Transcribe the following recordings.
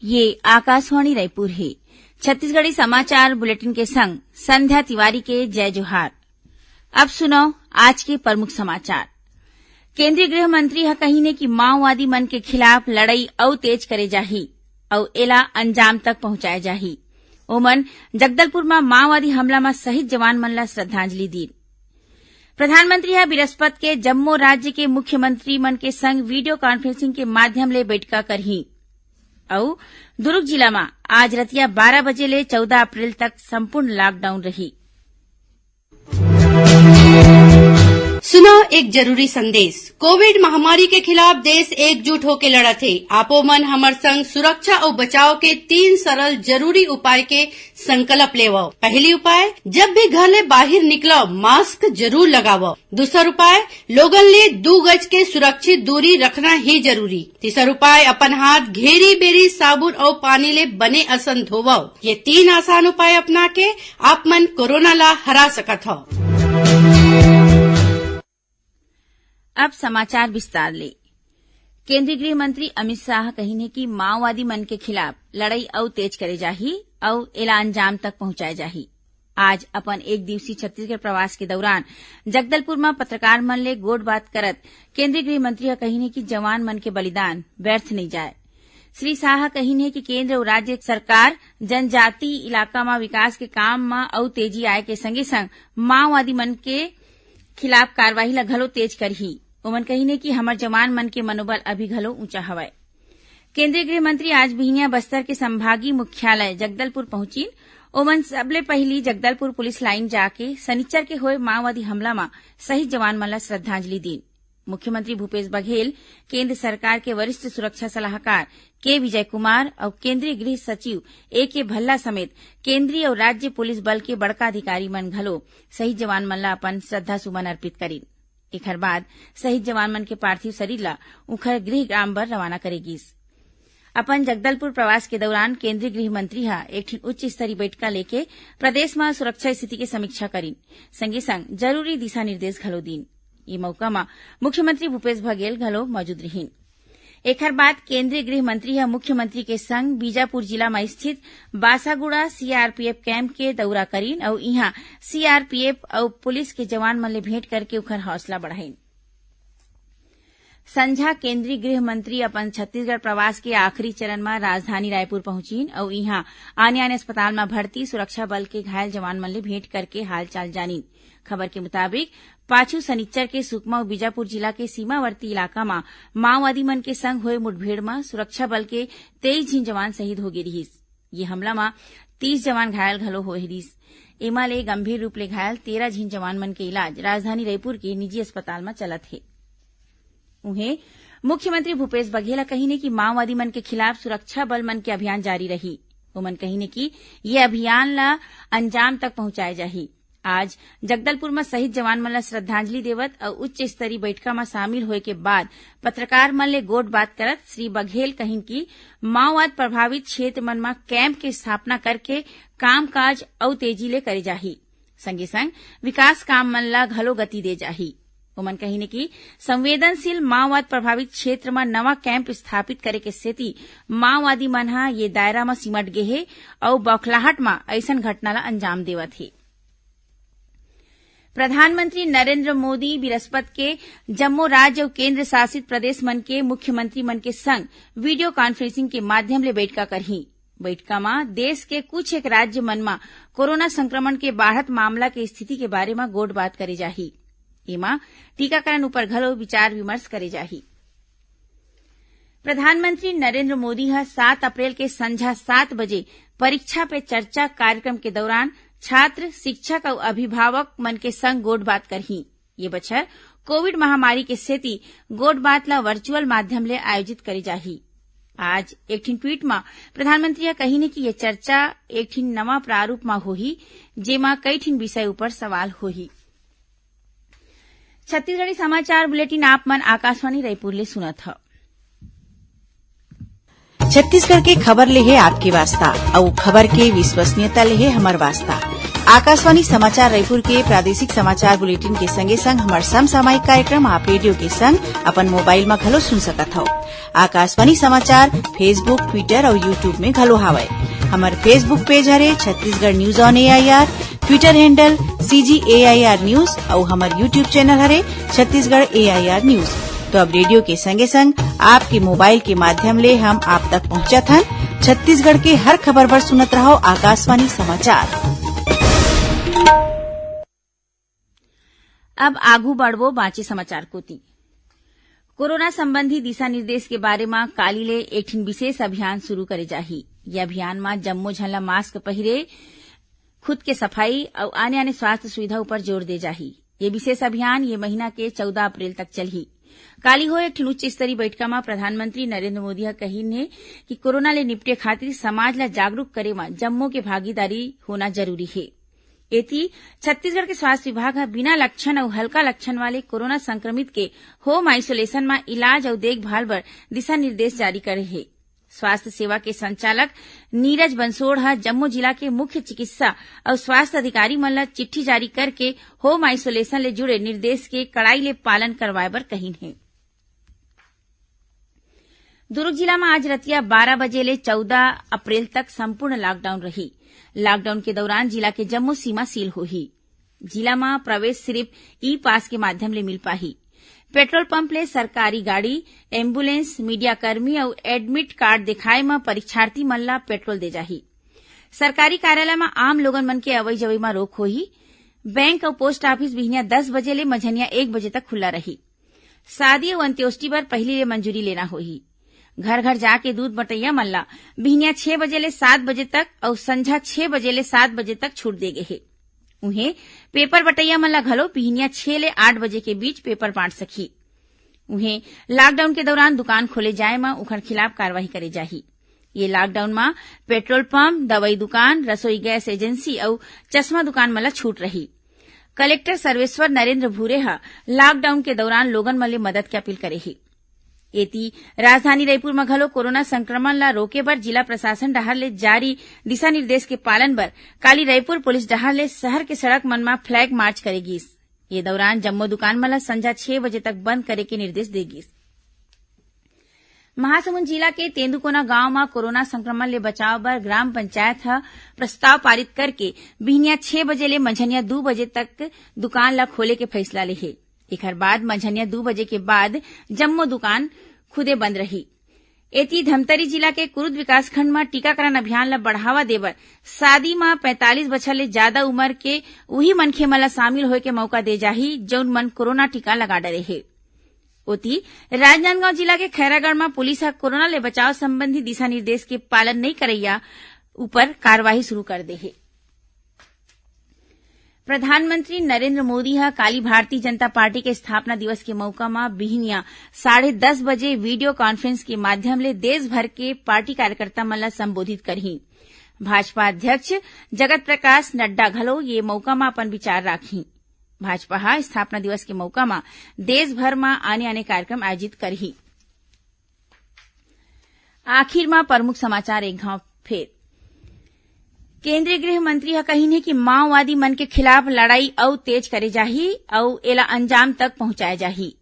ये आकाशवाणी रायपुर है। छत्तीसगढ़ी समाचार बुलेटिन के संग संध्या तिवारी के जय जोहार। अब सुनो आज के प्रमुख समाचार। केंद्रीय गृह मंत्री ह कहिने कि माओवादी मन के खिलाफ लड़ई अउ तेज करे जाही अउ एला अंजाम तक पहुंचाए जाही। ओमन जगदलपुर में माओवादी हमला में शहीद जवान मन ला श्रद्धांजलि दीन। प्रधानमंत्री ह बृहस्पति के जम्मू राज्य के मुख्यमंत्री मन के संग वीडियो कॉन्फ्रेंसिंग के माध्यम ले बैठका करही अउ दुर्ग जिला में आज रतिया 12 बजे ले 14 अप्रैल तक संपूर्ण लॉकडाउन रही। सुनो एक जरूरी संदेश। कोविड महामारी के खिलाफ देश एकजुट होके लड़त है। आपो मन हमर संग सुरक्षा और बचाव के 3 सरल जरूरी उपाय के संकल्प लेवो। पहली उपाय, जब भी घर ले बाहर निकलो मास्क जरूर लगावो। दूसरा उपाय, लोगन ले 2 गज के सुरक्षित दूरी रखना ही जरूरी। तीसरा उपाय, अपन हाथ घेरी बेरी साबुन और पानी ले बने असन धोवो। ये 3 आसान उपाय अपना के आप मन कोरोना ला हरा सकत हो। अब समाचार विस्तार ले। केंद्रीय गृह मंत्री अमित शाह कहिने कि माओवादी मन के खिलाफ लड़ई अउ तेज करे जाही अउ एला अंजाम तक पहुंचाए जाही। आज अपन 1 दिवसीय छत्तीसगढ़ प्रवास के दौरान जगदलपुर में पत्रकार मन ले गोठ बात करत केंद्रीय गृह मंत्री कहिने कि जवान मन के बलिदान व्यर्थ नहीं जाए। श्री शाह कहिने कि केंद्र और राज्य सरकार जनजाति इलाका में विकास के काम में अउ तेजी आए के संगे संग माओवादी मन के खिलाफ कार्यवाही ला घलो तेज करही। ओमन कहिने कि हमर जवान मन के मनोबल अभी घलो ऊंचा हवय। केंद्रीय गृह मंत्री आज बिहनिया बस्तर के संभागीय मुख्यालय जगदलपुर पहुंचिन। ओमन सबले पहली जगदलपुर पुलिस लाइन जाके सनिच्चर के होए माओवादी हमला में शहीद जवान मन ला श्रद्धांजलि दीन। मुख्यमंत्री भूपेश बघेल, केंद्र सरकार के वरिष्ठ सुरक्षा सलाहकार के विजय कुमार और केंद्रीय गृह सचिव ए.के. भल्ला समेत केंद्रीय और राज्य पुलिस बल के बड़का अधिकारी मन घलो शहीद जवान मन ला अपन श्रद्धा सुमन अर्पित करीन। एखर बाद शहीद जवान मन के पार्थिव शरीर ला उखर गृह ग्राम बर रवाना करेगिस। अपन जगदलपुर प्रवास के दौरान केंद्रीय गृह मंत्री हा एक उच्च स्तरीय बैठका लेके प्रदेश में सुरक्षा स्थिति के समीक्षा करीन, संगे संग जरूरी दिशा निर्देश घलो दीन। ये मौका में मुख्यमंत्री भूपेश बघेल घलो मौजूद रहीन। एखर बाद केंद्रीय गृह मंत्री ह मुख्यमंत्री के संग बीजापुर जिला में स्थित बासागुड़ा सीआरपीएफ कैंप के दौरा करीन और इहां सीआरपीएफ और पुलिस के जवान मन ले भेंट करके उखर हौसला बढ़ाइन। संझा केंद्रीय गृह मंत्री अपन छत्तीसगढ़ प्रवास के आखिरी चरण में राजधानी रायपुर पहुंचीन और इहां आने अस्पताल में भर्ती सुरक्षा बल के घायल जवान मन ले भेंट करके हालचाल जानीन। खबर के मुताबिक पाछू सनिच्चर के सुकमा और बीजापुर जिला के सीमावर्ती इलाका में माओवादी मन के संग हुए मुठभेड़ में सुरक्षा बल के 23 झीन जवान शहीद हो गए रहिस। ये हमला में 30 जवान घायल घलो होए रहिस। एमा ले गंभीर रूप ले घायल 13 झीन जवान मन के इलाज राजधानी रायपुर के निजी अस्पताल में चलत हे। उन्हें मुख्यमंत्री भूपेश बघेल कहिने कि माओवादी मन के खिलाफ सुरक्षा बल मन के अभियान जारी रही। ओमन कहिने कि ये अभियान ला अंजाम तक पहुंचाए जाही। आज जगदलपुर में शहीद जवान मन ला श्रद्धांजलि देवत और उच्च स्तरीय बैठका में शामिल होए के बाद पत्रकार मन ले गोठ बात करत श्री बघेल कहिन कि माओवाद प्रभावित क्षेत्र मन में कैंप के स्थापना करके कामकाज और तेजी ले करे जाही। संगे संग विकास काम मन ला घलो गति दे जाही। ओमन कहिने कि संवेदनशील माओवाद प्रभावित क्षेत्र में नवा कैंप स्थापित करे के सेती माओवादी मन ह ये दायरा में सिमट गे हे और बौखलाहट में ऐसन घटना ला अंजाम देवत हे। प्रधानमंत्री नरेंद्र मोदी बृहस्पति के जम्मू राज्य और केंद्र शासित प्रदेश मन के मुख्यमंत्री मन के संग वीडियो कॉन्फ्रेंसिंग के माध्यम ले बैठका करही। बैठका में देश के कुछ एक राज्य मन में कोरोना संक्रमण के बढ़त मामला के स्थिति के बारे में गोठ बात करे जाही। एमा टीकाकरण ऊपर घलो विचार विमर्श करे जाही। प्रधानमंत्री नरेंद्र मोदी ह 7 अप्रैल के संझा 7 बजे परीक्षा पे चर्चा कार्यक्रम के दौरान छात्र, शिक्षक और अभिभावक मन के संग गोठ बात करही। ये बछर कोविड महामारी के सेती गोठ बात ला वर्चुअल माध्यम ले आयोजित करे जाही। आज एक ट्वीट में प्रधानमंत्री कहिने कि ये चर्चा एक नवा प्रारूप में होही, जेमा कई ठिन विषय ऊपर सवाल होही। छत्तीसगढ़ी समाचार बुलेटिन आप मन आकाशवाणी रायपुर ले सुनत ह। छत्तीसगढ़ के खबर ले है आपके वास्ता और खबर के विश्वसनीयता ले है हमर वास्ता। आकाशवाणी समाचार रायपुर के प्रादेशिक समाचार बुलेटिन के संगे संग हमार समसामयिक कार्यक्रम आप रेडियो के संग अपन मोबाइल में घलो सुन सकत हव। आकाशवाणी समाचार फेसबुक, ट्विटर और यूट्यूब में घलो हावय। हमार फेसबुक पेज हरे Chhattisgarh news on AIR, Twitter handle CGAIR news और हमार यूट्यूब चैनल हरे छत्तीसगढ़ AIR न्यूज। तो अब रेडियो के संगे संग आपके मोबाइल के माध्यम ले हम आप तक पहुंचत हन। छत्तीसगढ़ के हर खबर पर सुनत रहो आकाशवाणी समाचार। अब आगू बढ़वो बाँचे समाचार कोती। कोरोना संबंधी दिशा निर्देश के बारे में काली ले एक विशेष अभियान शुरू करे जाही। यह अभियान में जम्मो झन मास्क पहिरे, खुद के सफाई और आने आने स्वास्थ्य सुविधा पर जोर दे जाही। ये विशेष अभियान ये महीना के 14 अप्रैल तक चलही। काली हो एक उच्च स्तरीय बैठक में प्रधानमंत्री नरेंद्र मोदी ह कहिन हे कि कोरोना ले निपटे खातिर समाज ला जागरूक करे में जम्मो के भागीदारी होना जरूरी है। एती छत्तीसगढ़ के स्वास्थ्य विभाग ह बिना लक्षण और हल्का लक्षण वाले कोरोना संक्रमित के होम आइसोलेशन में इलाज और देखभाल बर दिशा निर्देश जारी करे हे। स्वास्थ्य सेवा के संचालक नीरज बंसोड़ ह जम्मू जिला के मुख्य चिकित्सा और स्वास्थ्य अधिकारी मन ला चिट्ठी जारी करके होम आइसोलेशन ले जुड़े निर्देश के कड़ाई ले पालन करवाए बर कहिन हे। दुर्ग जिला में आज रतिया 12 बजे ले 14 अप्रैल तक संपूर्ण लॉकडाउन रही। लॉकडाउन के दौरान जिला के जम्मू सीमा सील होही। जिला में प्रवेश सिर्फ ई पास के माध्यम ले मिल पाही। पेट्रोल पंप ले सरकारी गाड़ी, एम्बुलेंस, मीडियाकर्मी और एडमिट कार्ड दिखाए में परीक्षार्थी मन ला पेट्रोल दे जाही। सरकारी कार्यालय में आम लोगन मन के अवई जवई में रोक होही। बैंक और पोस्ट ऑफिस बिहनिया 10 बजे ले मझनिया 1 बजे तक खुला रही। शादी और अंत्योष्टि पर पहली ले मंजूरी लेना होही। घर घर जाके दूध बटैया मन ला बिहनिया 6 बजे ले 7 बजे तक और संझा 6 बजे ले 7 बजे तक छूट दे गे हे। उन्हें पेपर बटैया मन ला घलो बिहनिया 6 ले 8 बजे के बीच पेपर बांट सकी। उन्हें लॉकडाउन के दौरान दुकान खोले जाए में उखर खिलाफ कार्रवाई करे जाही। ये लॉकडाउन में पेट्रोल पंप, दवाई दुकान, रसोई गैस एजेंसी और चश्मा दुकान मन ला छूट रही। कलेक्टर सर्वेश्वर नरेंद्र भूरे ह लॉकडाउन के दौरान लोगन मन ले मदद के अपील करे ही। एती राजधानी रायपुर में घलो कोरोना संक्रमण ला रोके बर जिला प्रशासन डहर ले जारी दिशा निर्देश के पालन बर काली रायपुर पुलिस डहर ले शहर के सड़क मन में फ्लैग मार्च करेगिस। ये दौरान जम्मो दुकान मन ला संझा 6 बजे तक बंद करे के निर्देश देगिस। महासमुंद जिला के तेंदुकोना गांव में कोरोना संक्रमण ले बचाव बर ग्राम पंचायत ह प्रस्ताव पारित करके बिहनिया 6 बजे ले मझनिया 2 बजे तक दुकान ला खोले के फैसला ले हे। एकर बाद मझनिया 2 बजे के बाद जम्मो दुकान खुदे बंद रही। एती धमतरी जिला के कुरुद विकासखंड में टीकाकरण अभियान ला बढ़ावा देबर शादी में 45 बछर ले ज्यादा उम्र के उही मनखे मन ला शामिल होए के मौका दे जाही जौन मन कोरोना टीका लगा डरे हे। ओती राजनांदगांव जिला के खैरागढ़ में पुलिस ह कोरोना ले बचाव संबंधी दिशा निर्देश के पालन नहीं करैया ऊपर कार्रवाई शुरू कर दे हे। प्रधानमंत्री नरेंद्र मोदी ह काली भारतीय जनता पार्टी के स्थापना दिवस के मौका में बिहनिया 10:30 बजे वीडियो कॉन्फ्रेंस के माध्यम ले देश भर के पार्टी कार्यकर्ता मन ला संबोधित करही। भाजपा अध्यक्ष जगत प्रकाश नड्डा घलो ये मौका में अपन विचार राखी। भाजपा ह स्थापना दिवस के मौका में देश भर में आने आने कार्यक्रम आयोजित करही। आखिर में प्रमुख समाचार एक घाव फेर। केंद्रीय गृह मंत्री ह कहिन है कि माओवादी मन के खिलाफ लड़ाई और तेज करे जाही और एला अंजाम तक पहुंचाए जाही।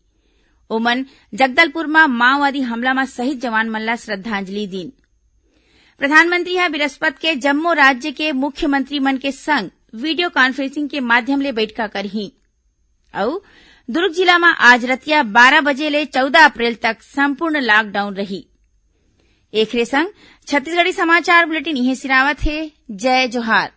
ओमन जगदलपुर में माओवादी हमला में शहीद जवान मन ला श्रद्धांजलि दीन। प्रधानमंत्री ह बृहस्पति के जम्मू राज्य के मुख्यमंत्री मन के संग वीडियो कॉन्फ्रेंसिंग के माध्यम ले बैठका करही। और दुर्ग जिला में आज रतिया 12 बजे ले 14 अप्रैल तक संपूर्ण लॉकडाउन रही। एखरे संग छत्तीसगढ़ी समाचार बुलेटिन इहे सिरावत हे। जय जोहार।